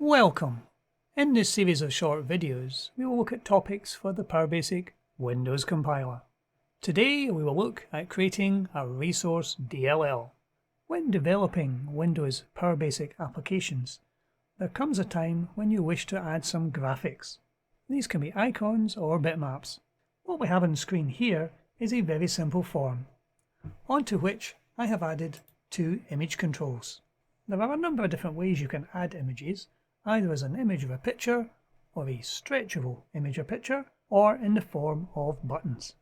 Welcome! In this series of short videos, we will look at topics for the PowerBasic Windows compiler. Today we will look at creating a resource DLL. When developing Windows PowerBasic applications, there comes a time when you wish to add some graphics. These can be icons or bitmaps. What we have on screen here is a very simple form, onto which I have added two image controls. There are a number of different ways you can add images, either as an image of a picture, or a stretchable image or picture, or in the form of buttons.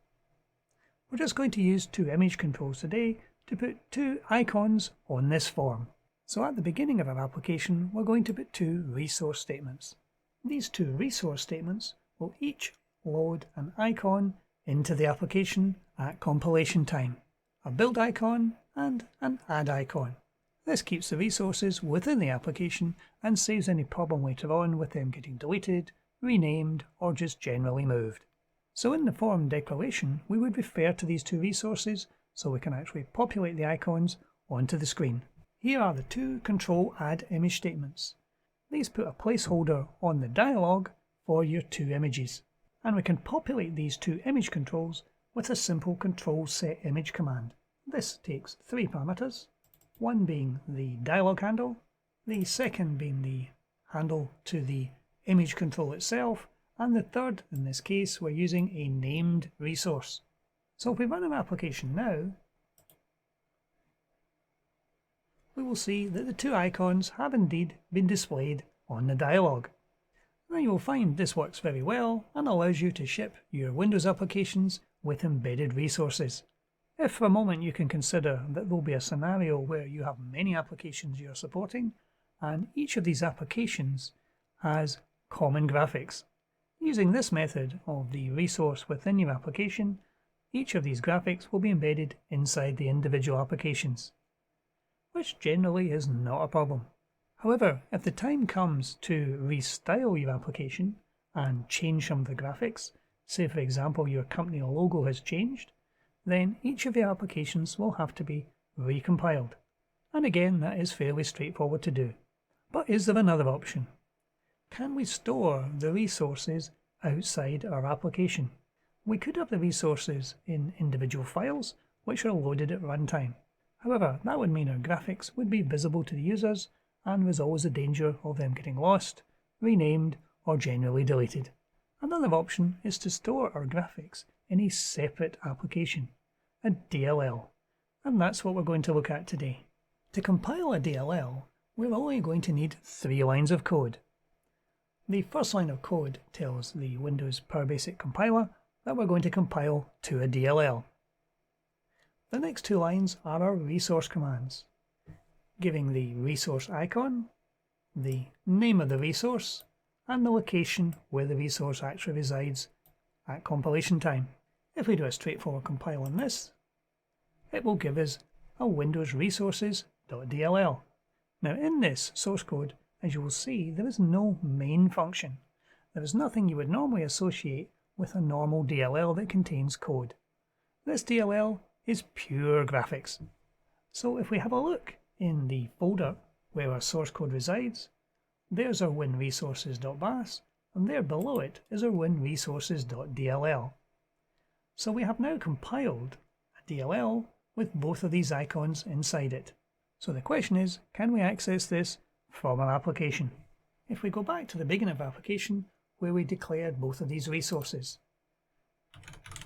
We're just going to use two image controls today to put two icons on this form. So at the beginning of our application, we're going to put two resource statements. These two resource statements will each load an icon into the application at compilation time, a build icon and an add icon. This keeps the resources within the application and saves any problem later on with them getting deleted, renamed, or just generally moved. So in the form declaration, we would refer to these two resources so we can actually populate the icons onto the screen. Here are the two control add image statements. These put a placeholder on the dialog for your two images, and we can populate these two image controls with a simple control set image command. This takes three parameters, one being the dialog handle, the second being the handle to the image control itself, and the third, in this case, we're using a named resource. So if we run our application now, we will see that the two icons have indeed been displayed on the dialog. Now you will find this works very well and allows you to ship your Windows applications with embedded resources. If for a moment you can consider that there will be a scenario where you have many applications you are supporting, and each of these applications has common graphics. Using this method of the resource within your application, each of these graphics will be embedded inside the individual applications, which generally is not a problem. However, if the time comes to restyle your application and change some of the graphics, say for example your company logo has changed, then each of your applications will have to be recompiled. And again, that is fairly straightforward to do. But is there another option? Can we store the resources outside our application? We could have the resources in individual files which are loaded at runtime. However, that would mean our graphics would be visible to the users, and there's always a danger of them getting lost, renamed, or generally deleted. Another option is to store our graphics in a separate application, a DLL, and that's what we're going to look at today. To compile a DLL, we're only going to need 3 lines of code. The first line of code tells the Windows PowerBasic compiler that we're going to compile to a DLL. The next 2 lines are our resource commands, giving the resource icon, the name of the resource, and the location where the resource actually resides at compilation time. If we do a straightforward compile on this, it will give us a Windows resources.dll. Now in this source code, as you will see, there is no main function. There is nothing you would normally associate with a normal DLL that contains code. This DLL is pure graphics. So if we have a look in the folder where our source code resides, there's our winresources.bas, and there below it is our winresources.dll. So we have now compiled a DLL with both of these icons inside it. So the question is, can we access this from our application? If we go back to the beginning of our application where we declared both of these resources,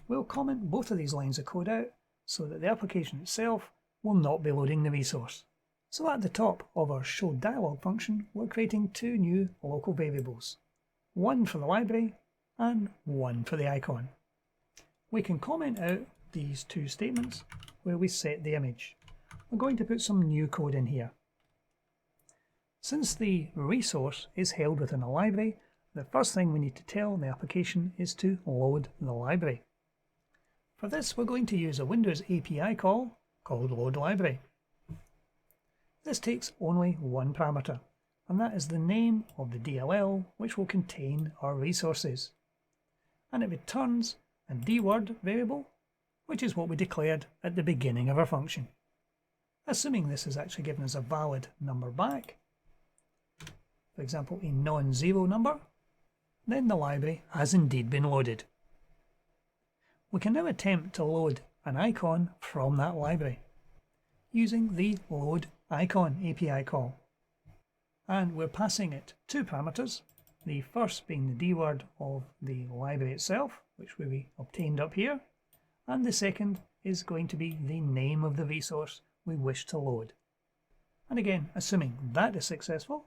we'll comment both of these lines of code out so that the application itself will not be loading the resource. So at the top of our show dialog function, we're creating 2 new local variables, one for the library and one for the icon. We can comment out these 2 statements where we set the image. We're going to put some new code in here. Since the resource is held within a library, the first thing we need to tell the application is to load the library. For this, we're going to use a Windows API call called load library. This takes only one parameter, and that is the name of the DLL which will contain our resources. And it returns a dword variable, which is what we declared at the beginning of our function. Assuming this has actually given us a valid number back, for example a non-zero number, then the library has indeed been loaded. We can now attempt to load an icon from that library using the load icon API call. And we're passing it two parameters, the first being the D word of the library itself, which we obtained up here, and the second is going to be the name of the resource we wish to load. And again, assuming that is successful,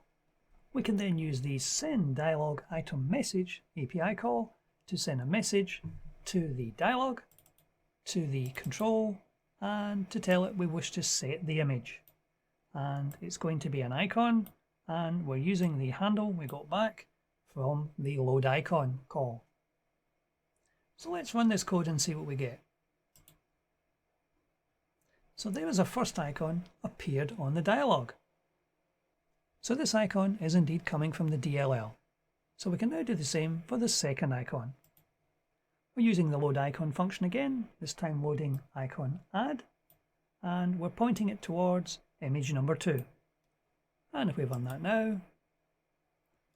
we can then use the send dialog item message API call to send a message to the dialog, to the control, and to tell it we wish to set the image. And it's going to be an icon, and we're using the handle we got back from the load icon call. So let's run this code and see what we get. So there is our first icon appeared on the dialog. So this icon is indeed coming from the DLL. So we can now do the same for the second icon. We're using the load icon function again, this time loading icon add, and we're pointing it towards image number 2. And if we run that now,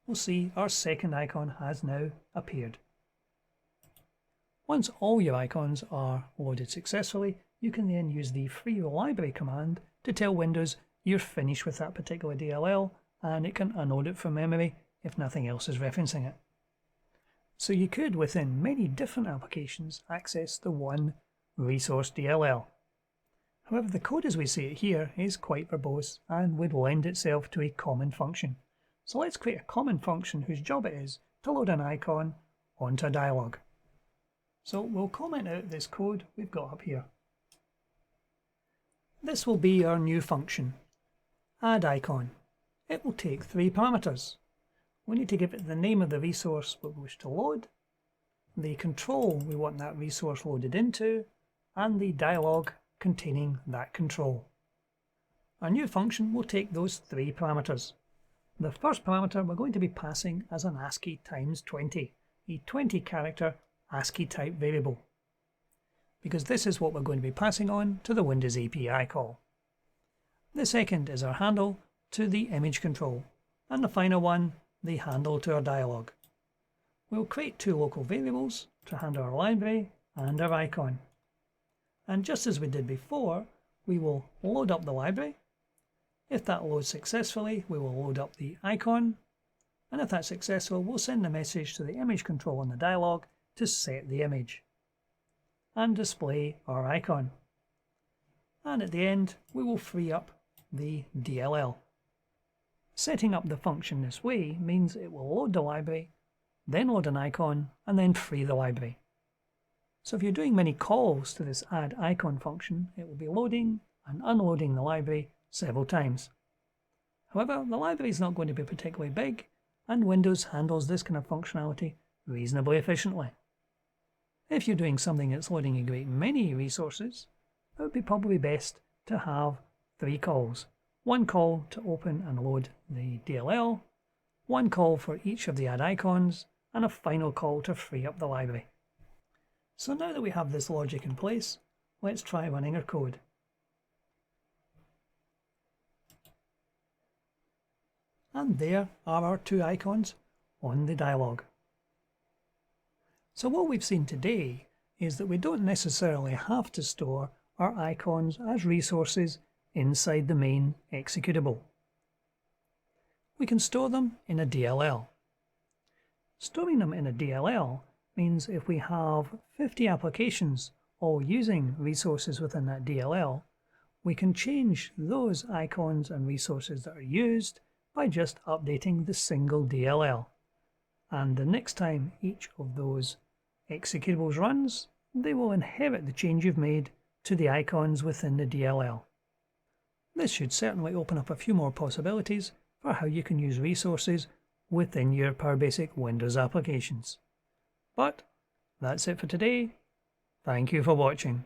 we'll see our second icon has now appeared. Once all your icons are loaded successfully, you can then use the free library command to tell Windows you're finished with that particular DLL, and it can unload it from memory if nothing else is referencing it. So you could, within many different applications, access the one resource DLL. However, the code as we see it here is quite verbose and would lend itself to a common function. So let's create a common function whose job it is to load an icon onto a dialog. So we'll comment out this code we've got up here. This will be our new function, add icon. It will take 3 parameters. We need to give it the name of the resource we wish to load, the control we want that resource loaded into, and the dialog containing that control. Our new function will take those 3 parameters. The first parameter we're going to be passing as an ASCII times 20, a 20 character ASCII type variable, because this is what we're going to be passing on to the Windows API call. The second is our handle to the image control, and the final one, the handle to our dialog. We'll create 2 local variables to handle our library and our icon. And just as we did before, we will load up the library. If that loads successfully, we will load up the icon. And if that's successful, we'll send a message to the image control on the dialog to set the image and display our icon. And at the end, we will free up the DLL. Setting up the function this way means it will load the library, then load an icon, and then free the library. So if you're doing many calls to this add icon function, it will be loading and unloading the library several times. However, the library is not going to be particularly big, and Windows handles this kind of functionality reasonably efficiently. If you're doing something that's loading a great many resources, it would be probably best to have 3 calls. 1 call to open and load the DLL, 1 call for each of the add icons, and a final call to free up the library. So now that we have this logic in place, let's try running our code. And there are our 2 icons on the dialog. So what we've seen today is that we don't necessarily have to store our icons as resources inside the main executable. We can store them in a DLL. Storing them in a DLL means if we have 50 applications all using resources within that DLL, we can change those icons and resources that are used by just updating the single DLL. And the next time each of those executables runs, they will inherit the change you've made to the icons within the DLL. This should certainly open up a few more possibilities for how you can use resources within your PowerBasic Windows applications. But that's it for today. Thank you for watching.